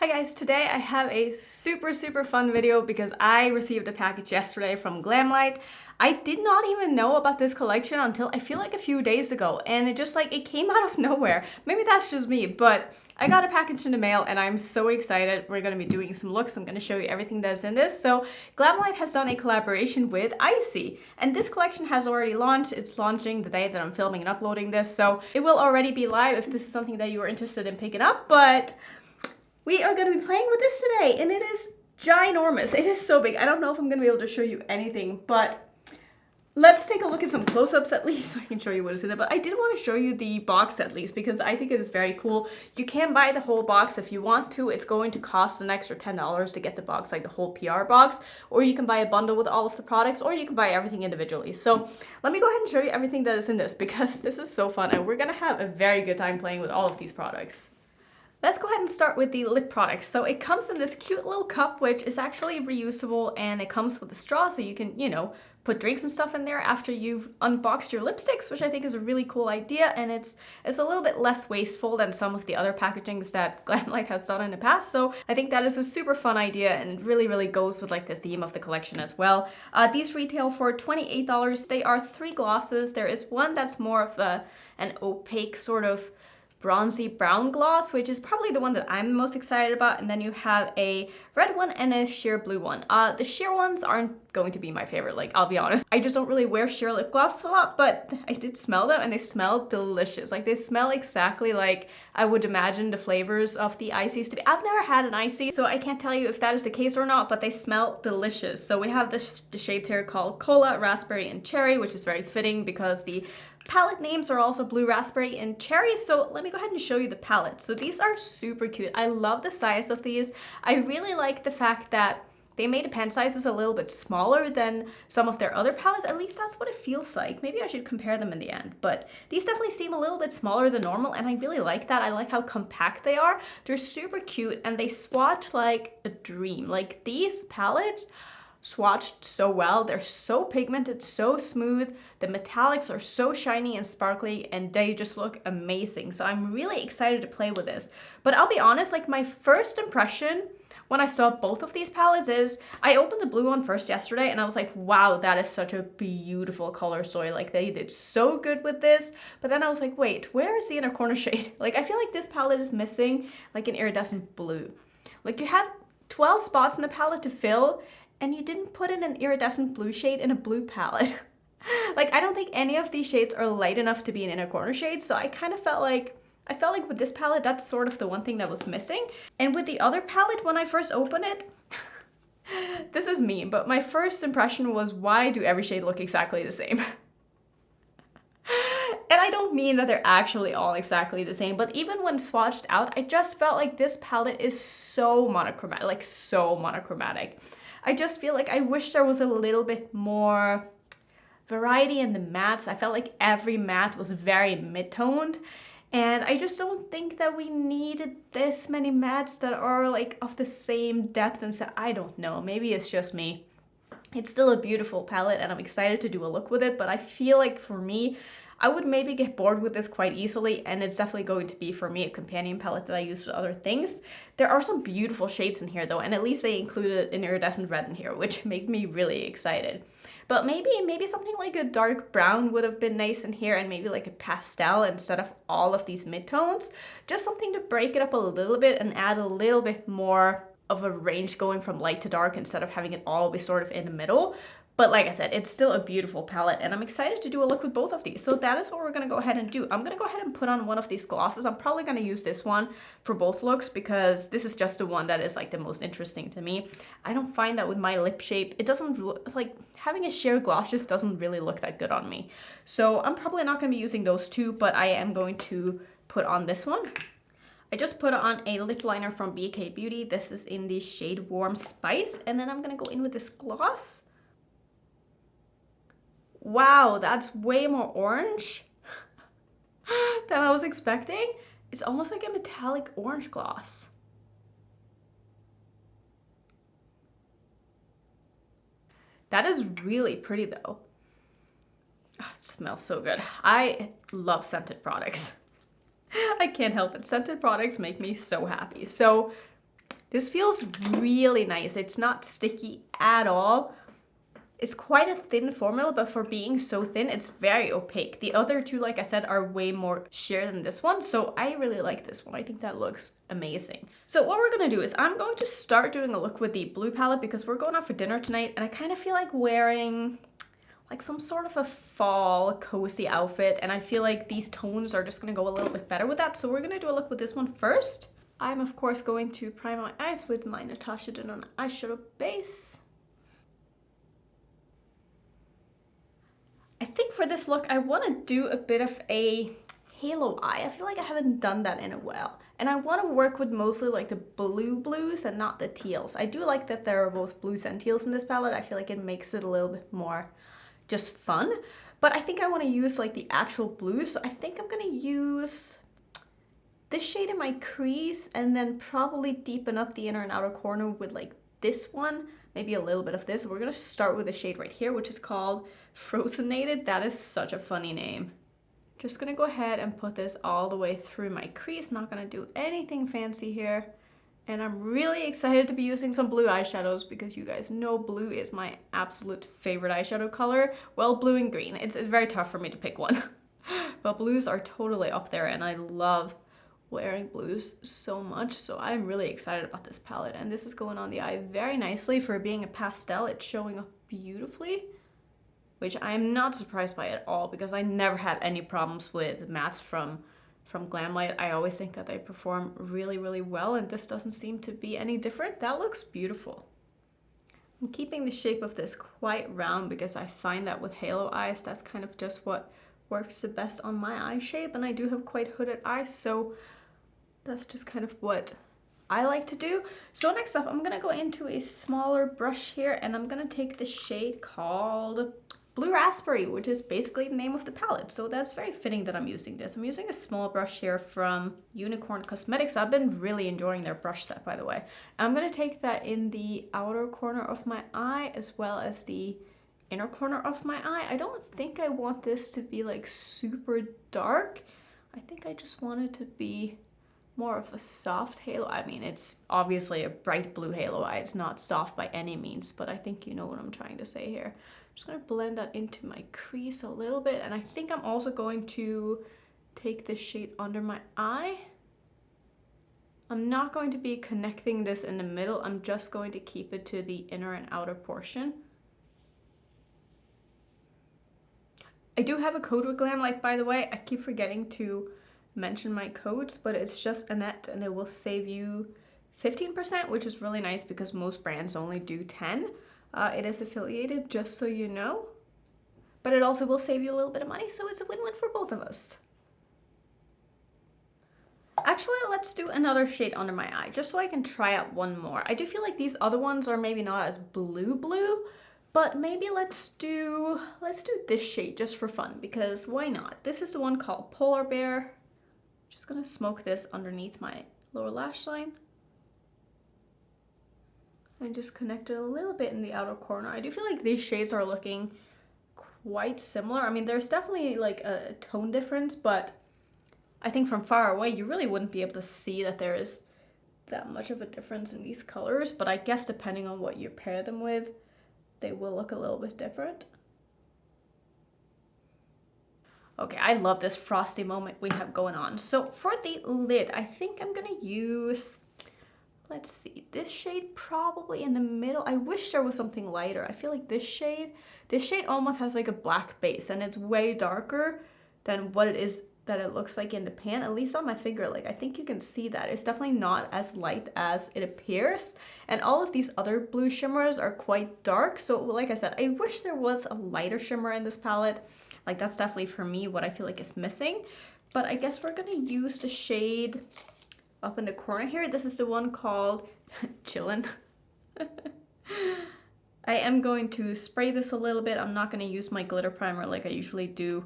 Hi guys, today I have a super fun video because I received a package yesterday from Glamlite. I did not even know about this collection until I feel like a few days ago, and it came out of nowhere. Maybe that's just me, but I got a package in the mail and I'm so excited. We're gonna be doing some looks. I'm gonna show you everything that's in this. So Glamlite has done a collaboration with Icee, and this collection has already launched. It's launching the day that I'm filming and uploading this, so it will already be live if this is something that you are interested in picking up, but we are going to be playing with this today, and it is ginormous. It is so big. I don't know if I'm going to be able to show you anything, but let's take a look at some close-ups at least so I can show you what is in it. But I did want to show you the box at least because I think it is very cool. You can buy the whole box if you want to. It's going to cost an extra $10 to get the box, like the whole PR box, or you can buy a bundle with all of the products, or you can buy everything individually. So let me go ahead and show you everything that is in this because this is so fun and we're going to have a very good time playing with all of these products. Let's go ahead and start with the lip products. So it comes in this cute little cup, which is actually reusable, and it comes with a straw so you can, put drinks and stuff in there after you've unboxed your lipsticks, which I think is a really cool idea, and it's a little bit less wasteful than some of the other packagings that Glamlite has done in the past. So I think that is a super fun idea, and it really goes with like the theme of the collection as well. These retail for $28. They are 3 glosses. There is one that's more of an opaque sort of bronzy brown gloss, which is probably the one that I'm the most excited about, and then you have a red one and a sheer blue one. The sheer ones aren't going to be my favorite, like, I'll be honest. I just don't really wear sheer lip glosses a lot, but I did smell them and they smell delicious. Like, they smell exactly like I would imagine the flavors of the Icees to be. I've never had an Icee, so I can't tell you if that is the case or not, but they smell delicious. So we have the shades here called Cola, Raspberry, and Cherry, which is very fitting because the palette names are also Blue, Raspberry, and Cherry. So let me go ahead and show you the palette. So these are super cute. I love the size of these. I really like the fact that they made the pen sizes a little bit smaller than some of their other palettes. At least that's what it feels like. Maybe I should compare them in the end, but these definitely seem a little bit smaller than normal, and I really like that. I like how compact they are. They're super cute, and they swatch like a dream. Like, these palettes swatched so well. They're so pigmented, so smooth. The metallics are so shiny and sparkly, and they just look amazing. So I'm really excited to play with this. But I'll be honest, like, my first impression when I saw both of these palettes is I opened the blue one first yesterday and I was like, wow, that is such a beautiful color story. Like, they did so good with this. But then I was like, wait, where is the inner corner shade? Like, I feel like this palette is missing like an iridescent blue. Like, you have 12 spots in the palette to fill, and you didn't put in an iridescent blue shade in a blue palette. Like, I don't think any of these shades are light enough to be an inner corner shade, so I kind of felt like with this palette, that's sort of the one thing that was missing. And with the other palette, when I first opened it, this is me, but my first impression was, why do every shade look exactly the same? And I don't mean that they're actually all exactly the same, but even when swatched out, I just felt like this palette is so monochromatic, like so monochromatic. I just feel like I wish there was a little bit more variety in the mattes. I felt like every matte was very mid-toned, and I just don't think that we needed this many mattes that are like of the same depth and so I don't know, maybe it's just me. It's still a beautiful palette and I'm excited to do a look with it, but I feel like for me, I would maybe get bored with this quite easily, and it's definitely going to be, for me, a companion palette that I use with other things. There are some beautiful shades in here though, and at least they included an iridescent red in here, which made me really excited. But maybe something like a dark brown would have been nice in here, and maybe like a pastel instead of all of these midtones. Just something to break it up a little bit and add a little bit more of a range going from light to dark instead of having it all be sort of in the middle. But like I said, it's still a beautiful palette, and I'm excited to do a look with both of these. So that is what we're going to go ahead and do. I'm going to go ahead and put on one of these glosses. I'm probably going to use this one for both looks because this is just the one that is like the most interesting to me. I don't find that with my lip shape, it doesn't look like having a sheer gloss just doesn't really look that good on me. So I'm probably not going to be using those two, but I am going to put on this one. I just put on a lip liner from BK Beauty. This is in the shade Warm Spice, and then I'm going to go in with this gloss. Wow, that's way more orange than I was expecting. It's almost like a metallic orange gloss. That is really pretty though. Oh, it smells so good. I love scented products. I can't help it. Scented products make me so happy. So This feels really nice. It's not sticky at all. It's quite a thin formula, but for being so thin, it's very opaque. The other two, like I said, are way more sheer than this one, so I really like this one. I think that looks amazing. So what we're gonna do is I'm going to start doing a look with the blue palette because we're going out for dinner tonight, and I kind of feel like wearing like some sort of a fall cozy outfit, and I feel like these tones are just gonna go a little bit better with that. So we're gonna do a look with this one first. I'm of course going to prime my eyes with my Natasha Denona eyeshadow base. I think for this look, I want to do a bit of a halo eye. I feel like I haven't done that in a while. And I want to work with mostly like the blues and not the teals. I do like that there are both blues and teals in this palette. I feel like it makes it a little bit more just fun. But I think I want to use like the actual blue. So I think I'm going to use this shade in my crease and then probably deepen up the inner and outer corner with like this one. Maybe a little bit of this. We're gonna start with the shade right here, which is called Frozenated. That is such a funny name. Just gonna go ahead and put this all the way through my crease. Not gonna do anything fancy here. And I'm really excited to be using some blue eyeshadows because you guys know blue is my absolute favorite eyeshadow color. Well, blue and green. It's very tough for me to pick one. But blues are totally up there, and I love wearing blues so much, so I'm really excited about this palette, and this is going on the eye very nicely. For being a pastel, it's showing up beautifully, which I'm not surprised by at all because I never had any problems with mattes from Glamlite. I always think that they perform really, really well, and this doesn't seem to be any different. That looks beautiful. I'm keeping the shape of this quite round because I find that with halo eyes, that's kind of just what works the best on my eye shape, and I do have quite hooded eyes, so that's just kind of what I like to do. So next up, I'm gonna go into a smaller brush here, and I'm gonna take the shade called Blue Raspberry, which is basically the name of the palette. So that's very fitting that I'm using this. I'm using a small brush here from Unicorn Cosmetics. I've been really enjoying their brush set, by the way. I'm gonna take that in the outer corner of my eye as well as the inner corner of my eye. I don't think I want this to be like super dark. I think I just want it to be more of a soft halo. I mean, it's obviously a bright blue halo eye. It's not soft by any means, but I think you know what I'm trying to say here. I'm just gonna blend that into my crease a little bit, and I think I'm also going to take this shade under my eye. I'm not going to be connecting this in the middle. I'm just going to keep it to the inner and outer portion. I do have a code with Glamlite, by the way. I keep forgetting to mention my codes, but it's just Annette, and it will save you 15%, which is really nice because most brands only do 10. It is affiliated, just so you know, but it also will save you a little bit of money, so it's a win-win for both of us. Actually, let's do another shade under my eye, just so I can try out one more. I do feel like these other ones are maybe not as blue, but maybe let's do this shade just for fun, because why not? This is the one called Polar Bear. Just gonna smoke this underneath my lower lash line and just connect it a little bit in the outer corner. I do feel like these shades are looking quite similar. I mean, there's definitely like a tone difference, but I think from far away you really wouldn't be able to see that there is that much of a difference in these colors, but I guess depending on what you pair them with, they will look a little bit different. Okay, I love this frosty moment we have going on. So for the lid, I think I'm gonna use, let's see, this shade probably in the middle. I wish there was something lighter. I feel like this shade almost has like a black base, and it's way darker than what it is that it looks like in the pan, at least on my finger. Like, I think you can see that. It's definitely not as light as it appears. And all of these other blue shimmers are quite dark. So like I said, I wish there was a lighter shimmer in this palette. Like, that's definitely for me what I feel like is missing. But I guess we're gonna use the shade up in the corner here. This is the one called Chillin'. I am going to spray this a little bit. I'm not gonna use my glitter primer like I usually do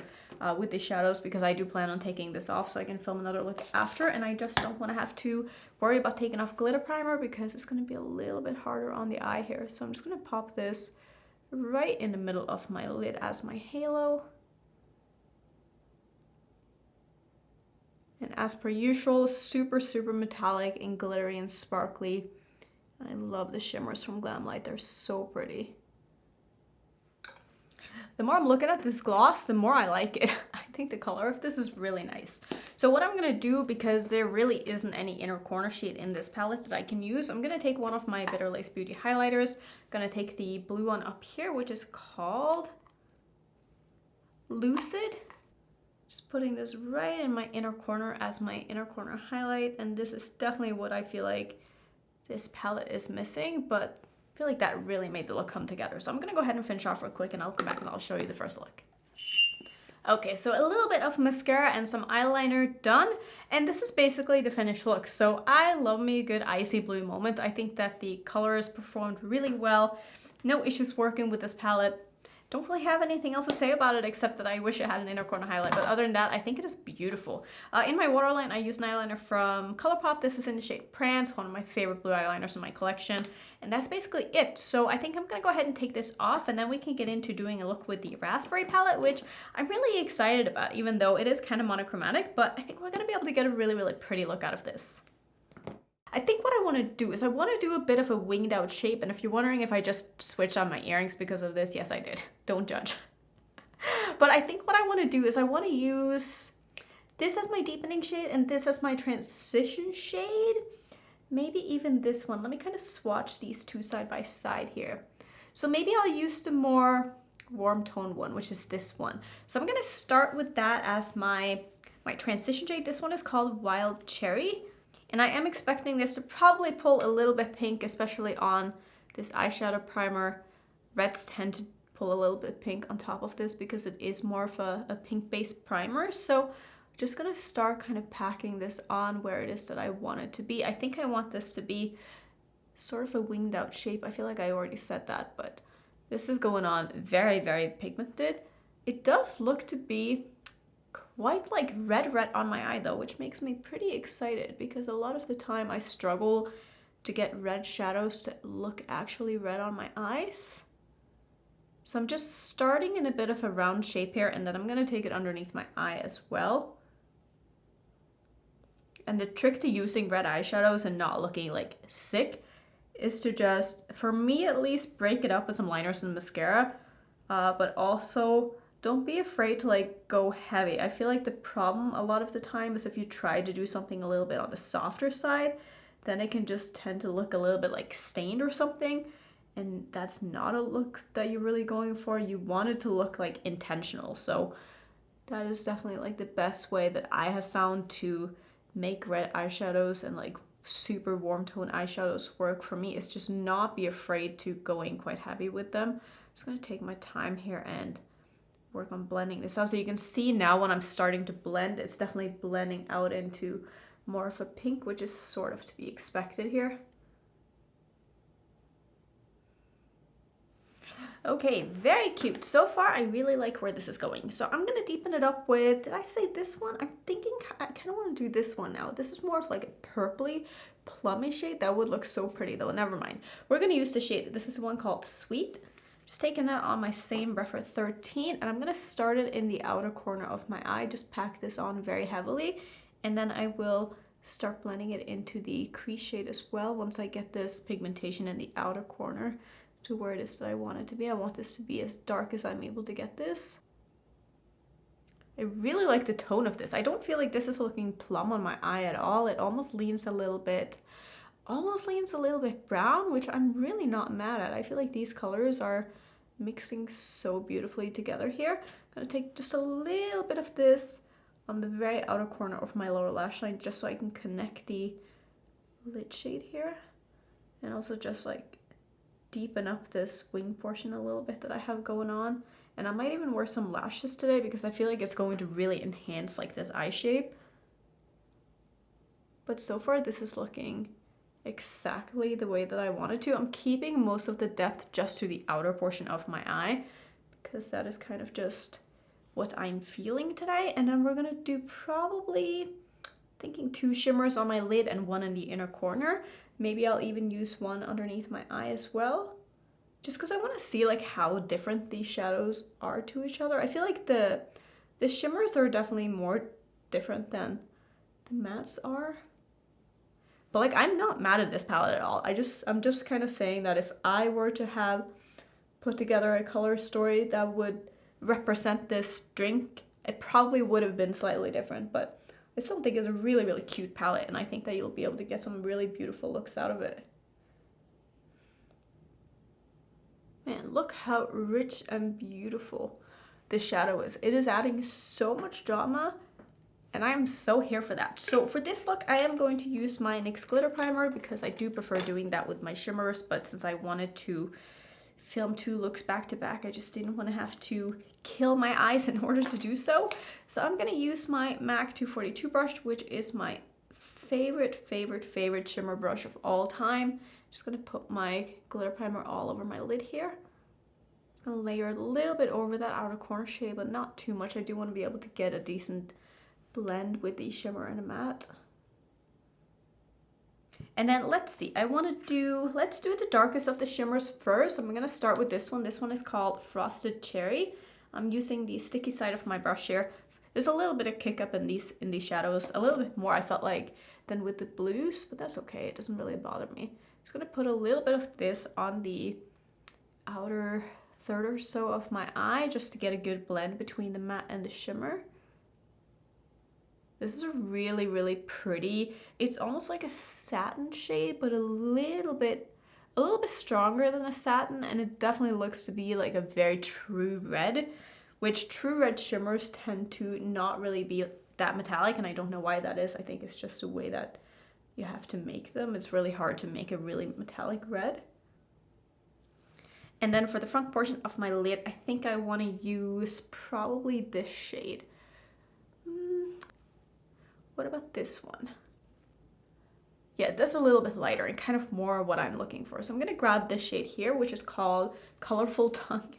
with the shadows, because I do plan on taking this off so I can film another look after, and I just don't want to have to worry about taking off glitter primer because it's going to be a little bit harder on the eye here. So I'm just going to pop this right in the middle of my lid as my halo. And as per usual, super, super metallic and glittery and sparkly. I love the shimmers from Glamlite. They're so pretty. The more I'm looking at this gloss, the more I like it. I think the color of this is really nice. So what I'm gonna do, because there really isn't any inner corner shade in this palette that I can use, I'm gonna take one of my Bitter Lace Beauty highlighters. Gonna take the blue one up here, which is called Lucid. Just putting this right in my inner corner as my inner corner highlight. And this is definitely what I feel like this palette is missing, but I feel like that really made the look come together. So I'm gonna go ahead and finish off real quick and I'll come back and I'll show you the first look. Okay, so a little bit of mascara and some eyeliner done, and this is basically the finished look. So I love me a good icy blue moment. I think that the colors performed really well. No issues working with this palette. Don't really have anything else to say about it except that I wish it had an inner corner highlight, but other than that, I think it is beautiful. In my waterline, I used an eyeliner from ColourPop. This is in the shade Prance, one of my favorite blue eyeliners in my collection, and that's basically it. So I think I'm gonna go ahead and take this off, and then we can get into doing a look with the Raspberry palette, which I'm really excited about, even though it is kind of monochromatic, but I think we're gonna be able to get a really, really pretty look out of this. I think what I want to do is I want to do a bit of a winged out shape, and if you're wondering if I just switched on my earrings because of this, yes I did. Don't judge. But I think what I want to do is I want to use this as my deepening shade and this as my transition shade. Maybe even this one. Let me kind of swatch these two side by side here. So maybe I'll use the more warm tone one, which is this one. So I'm going to start with that as my transition shade. This one is called Wild Cherry. And I am expecting this to probably pull a little bit pink, especially on this eyeshadow primer. Reds tend to pull a little bit pink on top of this because it is more of a pink-based primer. So I'm just gonna start kind of packing this on where it is that I want it to be. I think I want this to be sort of a winged out shape. I feel like I already said that, but this is going on very, very pigmented. It does look to be quite like red on my eye though, which makes me pretty excited because a lot of the time I struggle to get red shadows that look actually red on my eyes. So I'm just starting in a bit of a round shape here, and then I'm gonna take it underneath my eye as well. And the trick to using red eyeshadows and not looking like sick is to just, for me at least, break it up with some liners and mascara, but also don't be afraid to like go heavy. I feel like the problem a lot of the time is if you try to do something a little bit on the softer side, then it can just tend to look a little bit like stained or something. And that's not a look that you're really going for. You want it to look like intentional. So that is definitely like the best way that I have found to make red eyeshadows and like super warm tone eyeshadows work for me, is just not be afraid to go in quite heavy with them. I'm just gonna take my time here and work on blending this out. So you can see now when I'm starting to blend, it's definitely blending out into more of a pink, which is sort of to be expected here. Okay, very cute. So far, I really like where this is going. So I'm gonna deepen it up with, did I say this one? I'm thinking I kind of want to do this one now. This is more of like a purpley, plummy shade. That would look so pretty though. Never mind. We're gonna use the shade. This is one called Sweet. Just taking that on my same Rephr 13, and I'm gonna start it in the outer corner of my eye. Just pack this on very heavily, and then I will start blending it into the crease shade as well once I get this pigmentation in the outer corner to where it is that I want it to be. I want this to be as dark as I'm able to get this. I really like the tone of this. I don't feel like this is looking plum on my eye at all. It almost leans a little bit brown, which I'm really not mad at. I feel like these colors are mixing so beautifully together here. I'm gonna take just a little bit of this on the very outer corner of my lower lash line just so I can connect the lid shade here, and also just like deepen up this wing portion a little bit that I have going on. And I might even wear some lashes today because I feel like it's going to really enhance like this eye shape. But so far this is looking exactly the way that I wanted to. I'm keeping most of the depth just to the outer portion of my eye because that is kind of just what I'm feeling today. And then we're gonna do probably, thinking 2 shimmers on my lid and 1 in the inner corner. Maybe I'll even use 1 underneath my eye as well, just because I want to see like how different these shadows are to each other. I feel like the shimmers are definitely more different than the mattes are. But like, I'm not mad at this palette at all. I'm just kind of saying that if I were to have put together a color story that would represent this drink, it probably would have been slightly different, but I still think it's a really, really cute palette, and I think that you'll be able to get some really beautiful looks out of it. Man, look how rich and beautiful this shadow is. It is adding so much drama, and I am so here for that. So for this look, I am going to use my NYX glitter primer because I do prefer doing that with my shimmers, but since I wanted to film 2 looks back to back, I just didn't want to have to kill my eyes in order to do so. So I'm going to use my MAC 242 brush, which is my favorite shimmer brush of all time. Just going to put my glitter primer all over my lid here. Just going to layer a little bit over that outer corner shade, but not too much. I do want to be able to get a decent blend with the shimmer and a matte. And then let's see, let's do the darkest of the shimmers first. I'm gonna start with this one. This one is called Frosted Cherry. I'm using the sticky side of my brush here. There's a little bit of kick up in these shadows, a little bit more I felt like than with the blues, but that's okay, it doesn't really bother me. Just gonna put a little bit of this on the outer third or so of my eye just to get a good blend between the matte and the shimmer. This is a really, really pretty, it's almost like a satin shade, but a little bit stronger than a satin, and it definitely looks to be like a very true red, which true red shimmers tend to not really be that metallic, and I don't know why that is. I think it's just a way that you have to make them. It's really hard to make a really metallic red. And then for the front portion of my lid, I think I want to use probably this shade. What about this one? Yeah, that's a little bit lighter and kind of more what I'm looking for. So I'm gonna grab this shade here, which is called Colorful Tongue.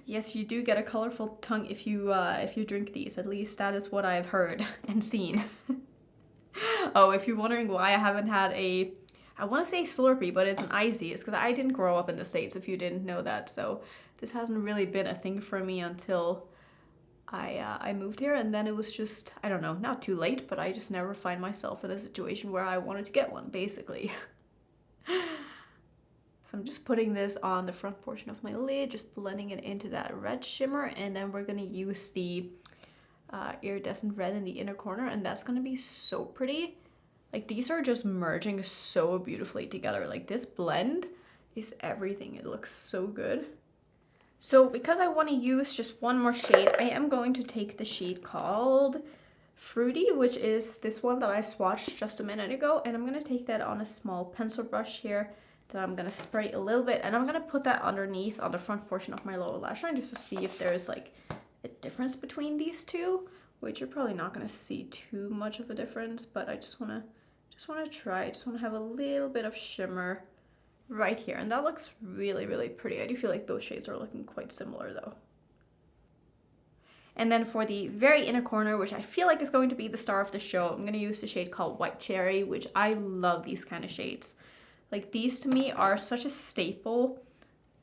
Yes, you do get a colorful tongue if you drink these. At least that is what I've heard and seen. Oh, if you're wondering why I haven't had I want to say Slurpee, but it's an Icee. It's because I didn't grow up in the States, if you didn't know that. So this hasn't really been a thing for me until I moved here, and then it was just, I don't know, not too late, but I just never find myself in a situation where I wanted to get one, basically. So I'm just putting this on the front portion of my lid, just blending it into that red shimmer, and then we're gonna use the iridescent red in the inner corner, and that's gonna be so pretty. Like, these are just merging so beautifully together. Like, this blend is everything. It looks so good. So because I want to use just one more shade, I am going to take the shade called Fruity, which is this one that I swatched just a minute ago. And I'm going to take that on a small pencil brush here that I'm going to spray a little bit. And I'm going to put that underneath on the front portion of my lower lash line just to see if there's like a difference between these two, which you're probably not going to see too much of a difference, but I just want to try. I just want to have a little bit of shimmer right here, and that looks really, really pretty. I do feel like those shades are looking quite similar though. And then for the very inner corner, which I feel like is going to be the star of the show, I'm going to use the shade called White Cherry, which I love these kind of shades. Like, these to me are such a staple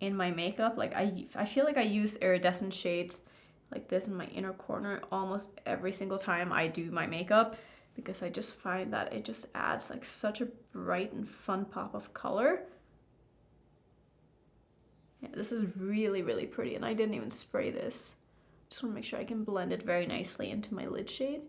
in my makeup. Like, I feel like I use iridescent shades like this in my inner corner almost every single time I do my makeup, because I just find that it just adds like such a bright and fun pop of color. Yeah, this is really, really pretty, and I didn't even spray this. Just want to make sure I can blend it very nicely into my lid shade.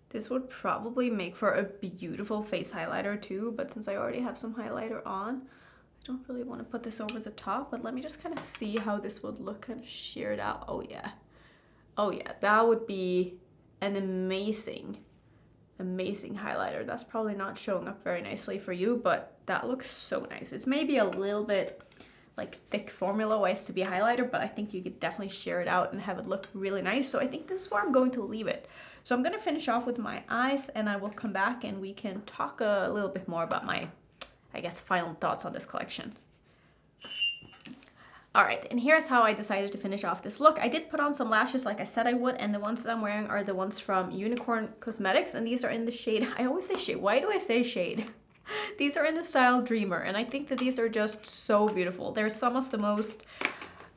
This would probably make for a beautiful face highlighter too, but since I already have some highlighter on, I don't really want to put this over the top, but let me just kind of see how this would look kind of sheared out. Oh yeah. Oh yeah, that would be an amazing highlighter. That's probably not showing up very nicely for you, but that looks so nice. It's maybe a little bit like thick formula-wise to be a highlighter, but I think you could definitely shear it out and have it look really nice. So I think this is where I'm going to leave it. So I'm going to finish off with my eyes, and I will come back and we can talk a little bit more about my, I guess, final thoughts on this collection. Alright, and here's how I decided to finish off this look. I did put on some lashes like I said I would, and the ones that I'm wearing are the ones from Unicorn Cosmetics, and these are in the shade, I always say shade, why do I say shade? These are in the style Dreamer, and I think that these are just so beautiful. They're some of the most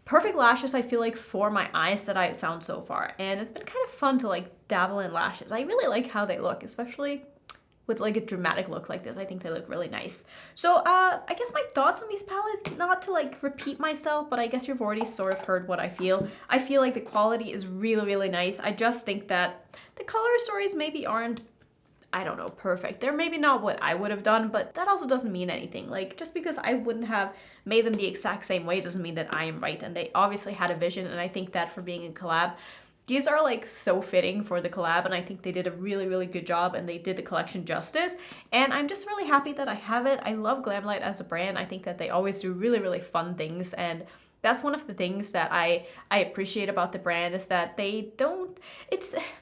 perfect lashes I feel like for my eyes that I've found so far, and it's been kind of fun to like dabble in lashes. I really like how they look, especially with like a dramatic look like this. I think they look really nice. So I guess my thoughts on these palettes, not to like repeat myself, but I guess you've already sort of heard what I feel. I feel like the quality is really, really nice. I just think that the color stories maybe aren't, I don't know, perfect. They're maybe not what I would have done, but that also doesn't mean anything. Like, just because I wouldn't have made them the exact same way doesn't mean that I am right. And they obviously had a vision, and I think that for being a collab, these are like so fitting for the collab, and I think they did a really, really good job, and they did the collection justice. And I'm just really happy that I have it. I love Glamlite as a brand. I think that they always do really, really fun things, and that's one of the things that I appreciate about the brand, is that they don't,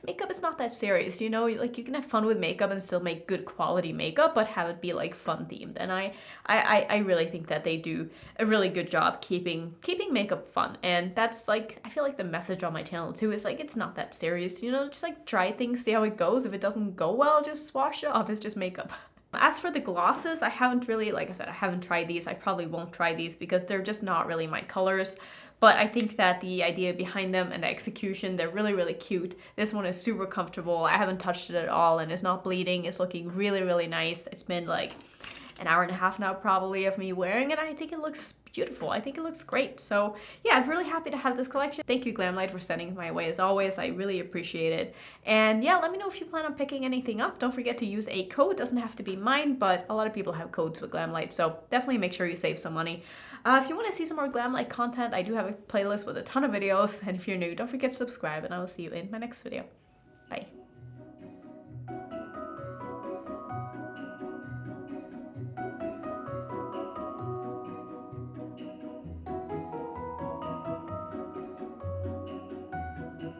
makeup is not that serious, you know, like you can have fun with makeup and still make good quality makeup, but have it be like fun themed. And I really think that they do a really good job keeping makeup fun. And that's like, I feel like the message on my channel too is like, it's not that serious, you know, just like try things, see how it goes. If it doesn't go well, just wash it off. It's just makeup. As for the glosses, I haven't really, like I said, I haven't tried these. I probably won't try these because they're just not really my colors. But I think that the idea behind them and the execution, they're really, really cute. This one is super comfortable. I haven't touched it at all, and it's not bleeding. It's looking really, really nice. It's been like an hour and a half now probably of me wearing it. I think it looks beautiful. I think it looks great. So yeah, I'm really happy to have this collection. Thank you, Glamlite, for sending it my way as always. I really appreciate it. And yeah, let me know if you plan on picking anything up. Don't forget to use a code. It doesn't have to be mine, but a lot of people have codes with Glamlite, so definitely make sure you save some money. If you want to see some more Glamlite content, I do have a playlist with a ton of videos, and if you're new, don't forget to subscribe, and I will see you in my next video.